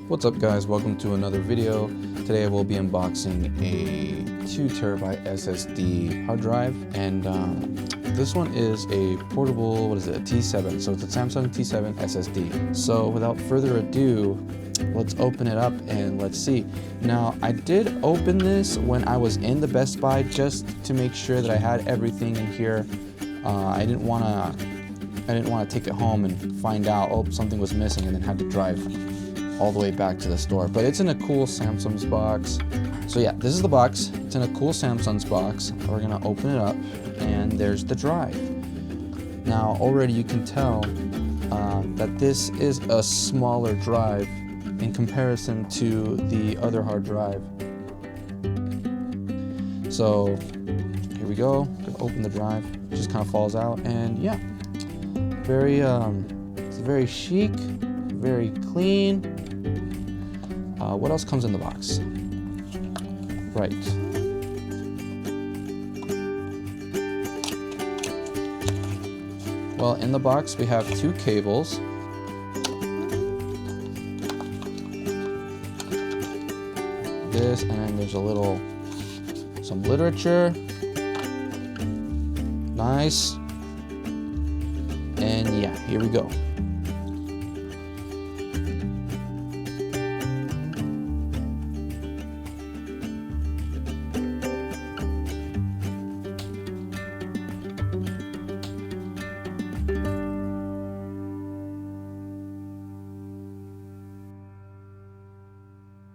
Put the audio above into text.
What's up guys, welcome to another video. Today I will be unboxing a 2TB SSD hard drive, and this one is a portable, a T7, so it's a Samsung T7 SSD. So without further ado, let's open it up and let's see. Now I did open this when I was in the Best Buy just to make sure that I had everything in here. I didn't want to take it home and find out, oh, something was missing, and then had to drive all the way back to the store. But it's in a cool Samsung's box. So yeah, this is the box. It's in a cool Samsung's box. We're gonna open it up, and there's the drive. Now already you can tell that this is a smaller drive in comparison to the other hard drive. So here we go. Gonna open the drive. It just kind of falls out, and yeah, it's very chic, very clean. What else comes in the box? Right. Well, in the box we have two cables. This, and then there's some literature. Nice. And yeah, here we go.